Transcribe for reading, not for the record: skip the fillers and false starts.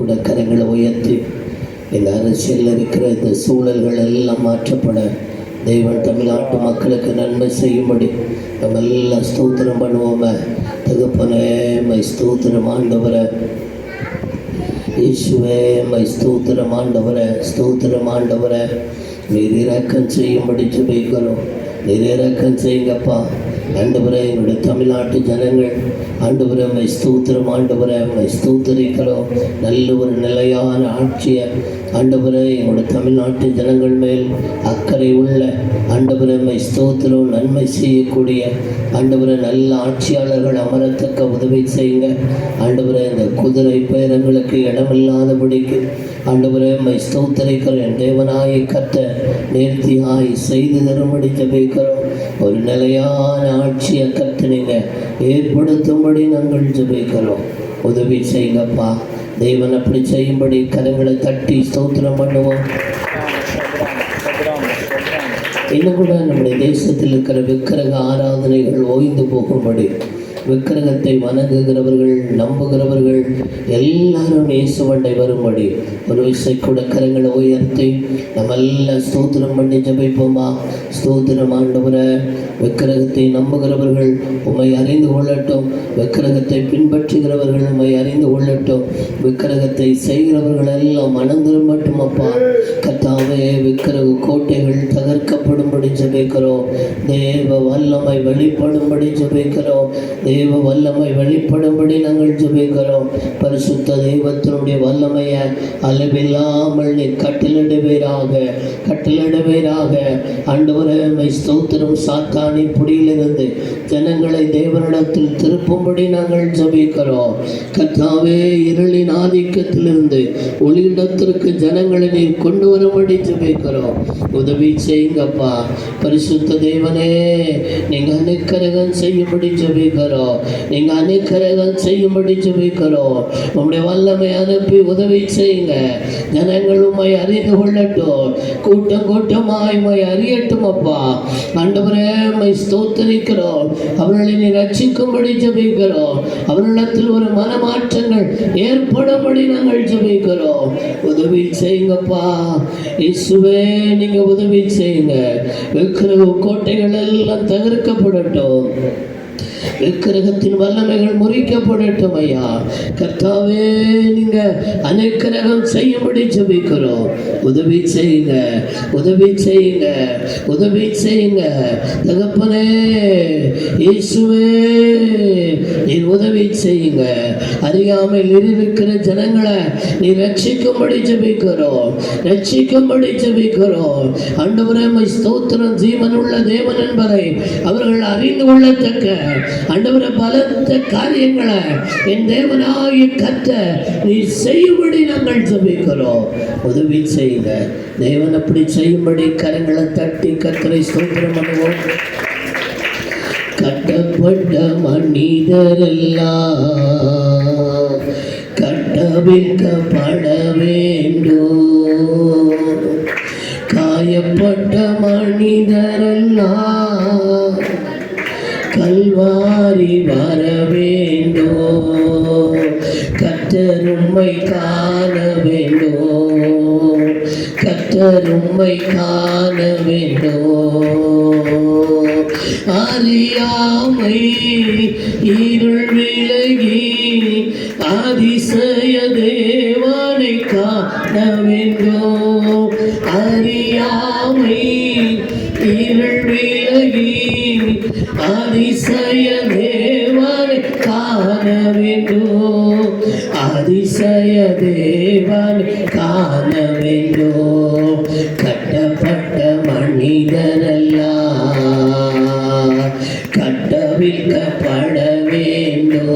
கூட கரங்களை உயர்த்தி இந்த அரசியலில் இருக்கிற இந்த சூழல்கள் எல்லாம் மாற்றப்பட தெய்வன் தமிழ்நாட்டு மக்களுக்கு நன்மை செய்யும்படி நம்ம எல்லாம் ஸ்தோத்திரம் பண்ணுவோமே. தகப்பனே மை ஸ்தோத்திரம் ஆண்டவரை, இயேசுவே மை ஸ்தோத்திரம் ஆண்டவரை, ஸ்தோத்திரம் ஆண்டவரை. நீர் இரக்கம் செய்யும்படி ஜெபிக்கிறோம். நீர் இரக்கம் செய்யுங்கப்பா ஆண்டவரே. என்னுடைய தமிழ்நாட்டு ஜனங்கள் ஆண்டவரே மை ஸ்தோத்திரம் ஆண்டவரே, மை ஸ்தோத்திரிக்கிறோம். நல்ல ஒரு நிலையான ஆட்சியை ஆண்டவரே எங்களோட தமிழ்நாட்டு ஜனங்கள் மேல் அக்கறை உள்ள ஆண்டவரே மை ஸ்தோத்திரம், நன்மை செய்யக்கூடிய ஆண்டவரே நல்ல ஆட்சியாளர்கள் அமரத்தக்க உதவி செய்யுங்க ஆண்டவரே. இந்த குதிரை பேரங்களுக்கு இடமில்லாதபடிக்கு ஆண்டவரே மை ஸ்தோத்திரிக்கிறோம். என் தேவனாயை கத்த நேர்த்தியாய் செய்து தரும்படி ஜெபிக்கிறோம். ஒரு நிலையான ஆட்சியை கத்த நீங்கள் ஏற்படுத்தும்படி நாங்கள் ஜெபிக்கிறோம். உதவி செய்யுங்கப்பா தெய்வன். அப்படி செய்யும்படி கரங்களை தட்டி ஸ்தோத்திரம் பண்ணுவோம். இன்னும் கூட நம்முடைய தேசத்தில் இருக்கிற விக்கிரக ஆராதனைகள் ஓய்ந்து போகும்படி, விக்கிரகத்தை வணங்குகிறவர்கள் நம்புகிறவர்கள் எல்லாரும் இயேசுவண்டை வரும்படி ஒரு விசை கூட கரங்களை உயர்த்தி நம்ம எல்லாம் ஸ்தோத்திரம் பண்ணி ஜெபிப்போமா. ஸ்தோத்திரம் ஆண்டவரே. விக்கிரகத்தை நம்புகிறவர்கள் உம்மை அறிந்து கொள்ளட்டும், விக்கிரகத்தை பின்பற்றுகிறவர்கள் உம்மை அறிந்து கொள்ளட்டும், விக்கிரகத்தை செய்கிறவர்கள் எல்லாம் மனம் திரும்பட்டும் அப்பா. கர்த்தாவே விக்கிரக கோட்டைகள் தகர்க்கப்படும்படி ஜெபிக்கிறோம். தேவ வல்லமை வெளிப்படும்படி ஜெபிக்கிறோம். தேவ வல்லமை வெளிப்படும்படி நாங்கள் ஜெபிக்கிறோம். பரிசுத்த தெய்வத்தினுடைய வல்லமையை அளவில்லாமல் நீ கட்டளிடுவீராக, கட்டளிடுவீராக ஆண்டவரே. மை ஸ்தோத்திரம். சாத்தானி புடியிலிருந்து ஜனங்களை தேவனிடத்தில் திருப்பும்படி நாங்கள் ஜெபிக்கிறோம். கர்த்தாவே இருளின் ஆதிக்கத்திலிருந்து ஒளியிடத்திற்கு ஜனங்களை நீர் கொண்டு வரும்படி ஜெபிக்கிறோம். உதவி செய்யுங்கப்பா பரிசுத்த தேவனே. நீங்கள் அனுக்கிரகம் செய்யும்படி ஜெபிக்கிறோம். நீங்கள் அனுக்கிரகம் செய்யும்படி ஜெபிக்கிறோம். உங்களுடைய வல்லமை அனுப்பி உதவி செய்யுங்க. ஜனங்கள் உம்மை அறிந்து கொள்ளட்டும், கூட்டம் கூட்டமாய் உம்மை அறியட்டும் அப்பா. ஆண்டவரே மை ஸ்தோத்திரிக்கிறோம். அவர்களை நீ ரட்சிக்கும்படி ஜெபிக்கிறோம். அவர்களிடத்தில் ஒரு மனமாற்றங்கள் ஏற்படும்படி நாங்கள் ஜெபிக்கிறோம். உதவி செய்யுங்கப்பா இயேசுவே. நீங்க உதவி செய்யுங்க. விக்கிரக கோட்டைகள் எல்லாம் தகர்க்கப்படட்டும், விக்கிரகத்தின் வல்லமைகள் முறிக்கப்படட்டும் ஐயா. கர்த்தாவே நீங்க அனுக்கிரகம் செய்யும்படி ஜெபிக்கிறோம். உதவி செய்யுங்க, உதவி செய்யுங்க, உதவி செய்யுங்க தகப்பனே. இயேசுவே நீர் உதவி செய்யுங்க. அறியாமல் இருக்கிற ஜனங்களை நீ ரட்சிக்கும்படி ஜெபிக்கிறோம், ரட்சிக்கும்படி ஜெபிக்கிறோம். ஆண்டவரே மை ஸ்தோத்திரம். ஜீவனுள்ள தேவன் என்பதை அவர்கள் அறிந்து கொள்ளத்தக்க ஆண்டவரே பலத்த காரியங்களை என் தேவனாகிய கர்த்தர் நீ செய்யும்படி நாங்கள் ஜெபிக்கிறோம். உதவி செய்யுங்க தேவன். அப்படி செய்யும்படி கரங்களை தட்டி கர்த்தரை ஸ்தோத்திரம் பண்ணுவோம். கட்டப்பட்ட மனிதரெல்லாம் கட்டவிழ்க்கப்பட வேண்டும், காயப்பட்ட மனிதரெல்லாம் கல்வாரி வர வேண்டும். கர்த்தர் உம்மை காண வேண்டும், கர்த்தர் உம்மை காண வேண்டும். அறியாமை இருள் விலகி அதிசய தேவனை காண வேண்டும். அறியாமை இருள் விலகி அதிசய தேவனை காண வேண்டும், அதிசய தேவனை காண வேண்டும். கட்டப்பட்ட மனிதர்